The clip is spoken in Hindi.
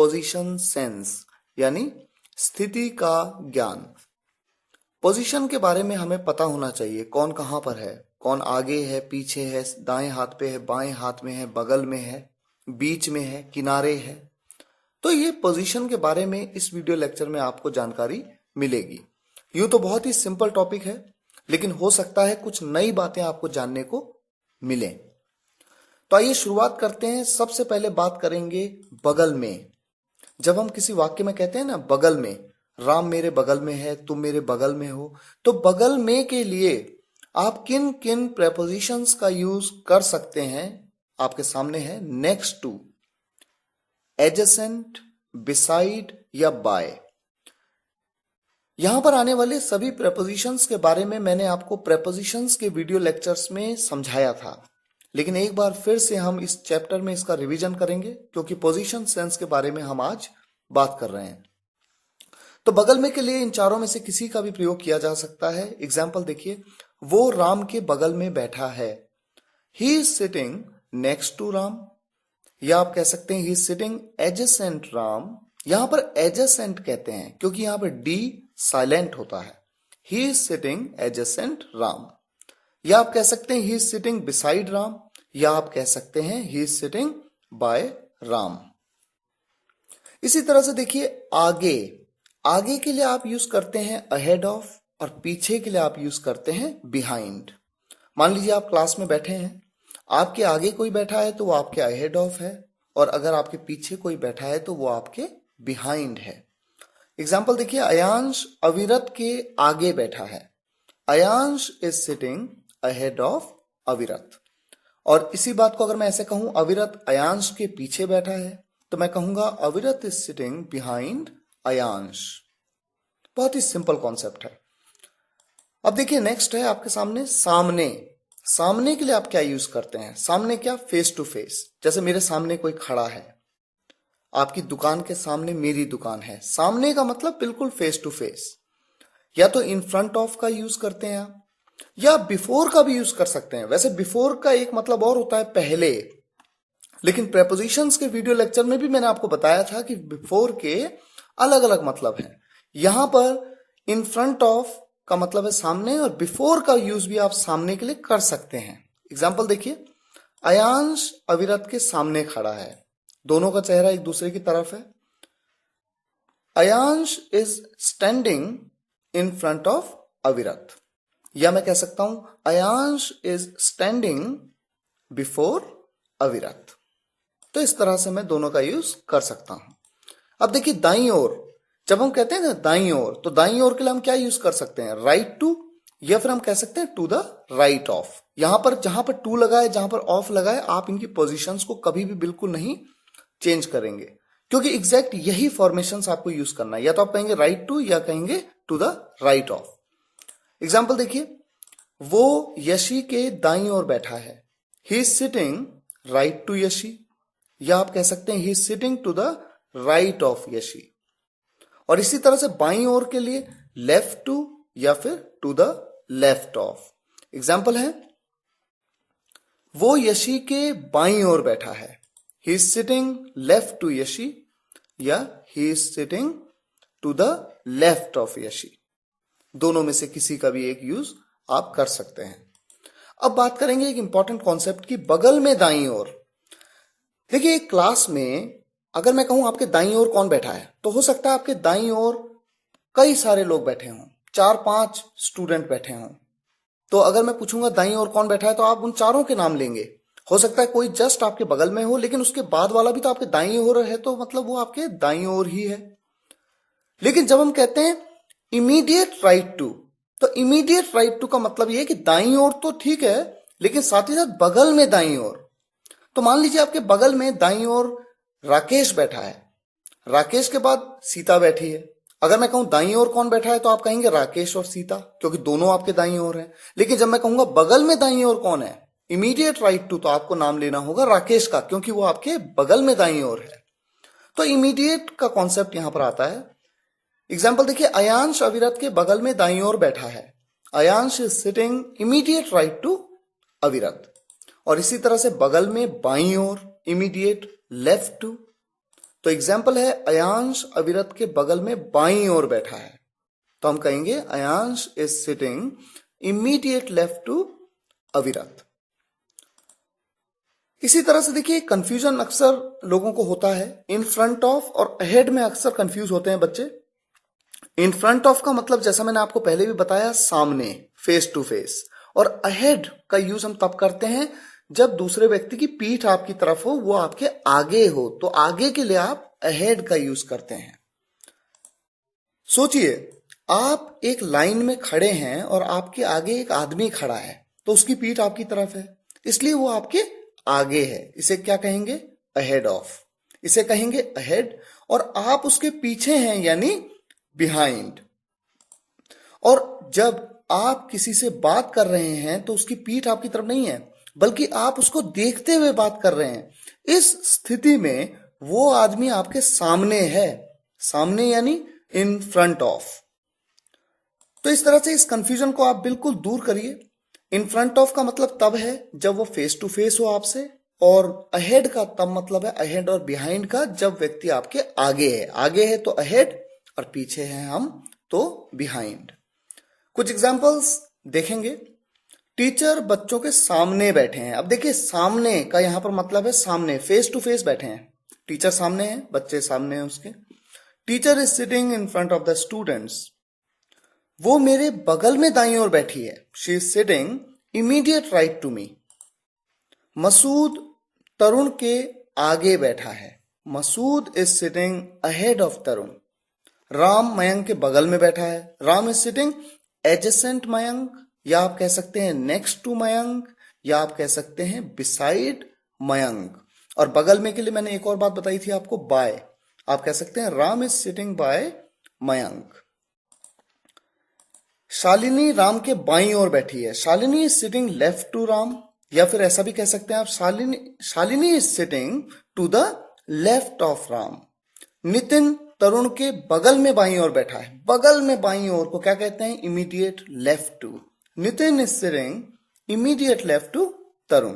पोजीशन सेंस यानी स्थिति का ज्ञान। पोजीशन के बारे में हमें पता होना चाहिए, कौन कहाँ पर है, कौन आगे है, पीछे है, दाएं हाथ पे है, बाएं हाथ में है, बगल में है, बीच में है, किनारे है। तो ये पोजीशन के बारे में इस वीडियो लेक्चर में आपको जानकारी मिलेगी। यूं तो बहुत ही सिंपल टॉपिक है, लेकिन हो सकता है कुछ नई बातें आपको जानने को मिले। तो आइए शुरुआत करते हैं। सबसे पहले बात करेंगे बगल में। जब हम किसी वाक्य में कहते हैं ना बगल में, राम मेरे बगल में है, तुम मेरे बगल में हो, तो बगल में के लिए आप किन किन प्रेपोजिशंस का यूज कर सकते हैं आपके सामने है। नेक्स्ट टू, एडजेसेंट, बिसाइड या बाय। यहां पर आने वाले सभी प्रेपोजिशंस के बारे में मैंने आपको प्रेपोजिशंस के वीडियो लेक्चर्स में समझाया था, लेकिन एक बार फिर से हम इस चैप्टर में इसका रिवीजन करेंगे क्योंकि पोजीशन सेंस के बारे में हम आज बात कर रहे हैं। तो बगल में के लिए इन चारों में से किसी का भी प्रयोग किया जा सकता है। एग्जाम्पल देखिए, वो राम के बगल में बैठा है, he is sitting next to Ram. या आप कह सकते हैं he is sitting adjacent Ram. यहां पर एडजेसेंट कहते हैं क्योंकि यहां पर डी साइलेंट होता है। He is sitting adjacent Ram. या आप कह सकते हैं he is sitting beside Ram, या आप कह सकते हैं he is sitting bye Ram. इसी तरह से देखिए आगे, आगे के लिए आप यूज करते हैं अहेड ऑफ और पीछे के लिए आप यूज करते हैं बिहाइंड। मान लीजिए आप क्लास में बैठे हैं, आपके आगे कोई बैठा है तो वो आपके अहेड ऑफ है, और अगर आपके पीछे कोई बैठा है तो वो आपके बिहाइंड है। एग्जाम्पल देखिए, अयांश अविरत के आगे बैठा है, Ayansh is sitting ahead of अविरत। और इसी बात को अगर मैं ऐसे कहूं, अविरत अयांश के पीछे बैठा है, तो मैं कहूंगा अविरत इज सिटिंग बिहाइंड अयांश। बहुत ही सिंपल कॉन्सेप्ट है। अब देखिए नेक्स्ट है आपके सामने सामने। सामने के लिए आप क्या यूज करते हैं? सामने क्या? Face to face. जैसे मेरे सामने कोई खड़ा है, आपकी दुकान के सामने मेरी दुकान है, सामने का मतलब बिल्कुल फेस टू फेस। या तो इन फ्रंट ऑफ का यूज करते हैं आप, या बिफोर का भी यूज कर सकते हैं। वैसे बिफोर का एक मतलब और होता है पहले, लेकिन प्रेपोजिशंस के वीडियो लेक्चर में भी मैंने आपको बताया था कि बिफोर के अलग अलग मतलब हैं। यहां पर इन फ्रंट ऑफ का मतलब है सामने, और बिफोर का यूज भी आप सामने के लिए कर सकते हैं। एग्जाम्पल देखिए, अयांश अविरत के सामने खड़ा है, दोनों का चेहरा एक दूसरे की तरफ है। Ayansh is standing in front of अविरत। या मैं कह सकता हूं अयांश इज स्टैंडिंग बिफोर अविरत। तो इस तरह से मैं दोनों का यूज कर सकता हूं। अब देखिए दाईं ओर, जब हम कहते हैं ना दाईं ओर, तो दाईं ओर के लिए हम क्या यूज कर सकते हैं? राइट टू, या फिर हम कह सकते हैं टू द राइट ऑफ। यहां पर जहां पर टू लगा है, जहां पर ऑफ लगा है, आप इनकी पोजीशंस को कभी भी बिल्कुल नहीं चेंज करेंगे, क्योंकि एग्जैक्ट यही फॉर्मेशंस आपको यूज करना है। या तो आप कहेंगे राइट टू, या कहेंगे to the right of. Example देखिए, वो यशी के दाईं ओर बैठा है, he is sitting right to Yashi. या आप कह सकते हैं he is sitting to the right of Yashi. और इसी तरह से बाईं ओर के लिए लेफ्ट टू, या फिर to the left of. Example है, वो यशी के बाईं ओर बैठा है, he is sitting left to Yashi, या he is sitting to the left of Yashi. दोनों में से किसी का भी एक यूज आप कर सकते हैं। अब बात करेंगे एक इंपॉर्टेंट कॉन्सेप्ट की, बगल में दाईं ओर। देखिए एक क्लास में अगर मैं कहूं आपके दाईं ओर कौन बैठा है, तो हो सकता है आपके दाईं ओर कई सारे लोग बैठे हों, 4-5 स्टूडेंट बैठे हों। तो अगर मैं पूछूंगा दाईं ओर कौन बैठा है, तो आप उन चारों के नाम लेंगे। हो सकता है कोई जस्ट आपके बगल में हो, लेकिन उसके बाद वाला भी तो आपके दाईं ओर है, तो मतलब वो आपके दाईं ओर ही है। लेकिन जब हम कहते हैं इमीडिएट राइट टू, तो इमीडिएट राइट टू का मतलब ये है कि दाईं ओर तो ठीक है, लेकिन साथ ही साथ बगल में दाईं ओर। तो मान लीजिए आपके बगल में दाईं ओर राकेश बैठा है, राकेश के बाद सीता बैठी है। अगर मैं कहूं दाईं ओर कौन बैठा है, तो आप कहेंगे राकेश और सीता, क्योंकि दोनों आपके दाईं ओर हैं। लेकिन जब मैं कहूंगा बगल में दाईं ओर कौन है, इमीडिएट राइट टू, तो आपको नाम लेना होगा राकेश का, क्योंकि वो आपके बगल में दाईं ओर है। तो इमीडिएट का कॉन्सेप्ट यहां पर आता है। एग्जाम्पल देखिए, अयांश अविरत के बगल में दाईं ओर बैठा है, Ayansh is sitting immediate right to Avirat. और इसी तरह से बगल में बाईं ओर, इमीडिएट लेफ्ट टू। तो एग्जाम्पल है अयांश अविरत के बगल में बाईं ओर बैठा है, तो हम कहेंगे Ayansh is sitting immediate left to Avirat. इसी तरह से देखिए कंफ्यूजन अक्सर लोगों को होता है, इन फ्रंट ऑफ और अहेड में अक्सर कंफ्यूज होते हैं बच्चे। इन फ्रंट ऑफ का मतलब जैसा मैंने आपको पहले भी बताया सामने, फेस टू फेस, और अहेड का यूज हम तब करते हैं जब दूसरे व्यक्ति की पीठ आपकी तरफ हो, वो आपके आगे हो, तो आगे के लिए आप अहेड का यूज करते हैं। सोचिए आप एक लाइन में खड़े हैं और आपके आगे एक आदमी खड़ा है, तो उसकी पीठ आपकी तरफ है, इसलिए वो आपके आगे है। इसे क्या कहेंगे? Ahead of. इसे कहेंगे अहेड, और आप उसके पीछे हैं यानी बिहाइंड। और जब आप किसी से बात कर रहे हैं तो उसकी पीठ आपकी तरफ नहीं है, बल्कि आप उसको देखते हुए बात कर रहे हैं। इस स्थिति में वो आदमी आपके सामने है, सामने यानी इन फ्रंट ऑफ। तो इस तरह से इस कंफ्यूजन को आप बिल्कुल दूर करिए। इन फ्रंट ऑफ का मतलब तब है जब वो फेस टू फेस हो आपसे, और अहेड का तब मतलब है, अहेड और बिहाइंड का, जब व्यक्ति आपके आगे है। आगे है तो अहेड और पीछे हैं हम तो बिहाइंड। कुछ एग्जांपल्स देखेंगे। टीचर बच्चों के सामने बैठे हैं। अब देखिए सामने का यहां पर मतलब है सामने, फेस टू फेस बैठे हैं। टीचर सामने है, बच्चे सामने हैं उसके। Teacher is sitting in front of the students. वो मेरे बगल में दाईं ओर बैठी है। She is sitting immediate right to me. Masood Tarun के आगे बैठा है। Masood is sitting ahead of Tarun. Ram Mayank के बगल में बैठा है। Ram is sitting adjacent Mayank, या आप कह सकते हैं नेक्स्ट टू मयंक, या आप कह सकते हैं बिसाइड मयंक। और बगल में के लिए मैंने एक और बात बताई थी आपको, बाय। आप कह सकते हैं Ram is sitting by Mayank. Shalini Ram के बाईं ओर बैठी है। Shalini is sitting left to Ram, या फिर ऐसा भी कह सकते हैं आप, Shalini is sitting to the left of Ram. Nitin Tarun के बगल में बाईं ओर बैठा है। बगल में बाईं ओर को क्या कहते हैं? Immediate left to. Nitin is sitting immediate left to Tarun.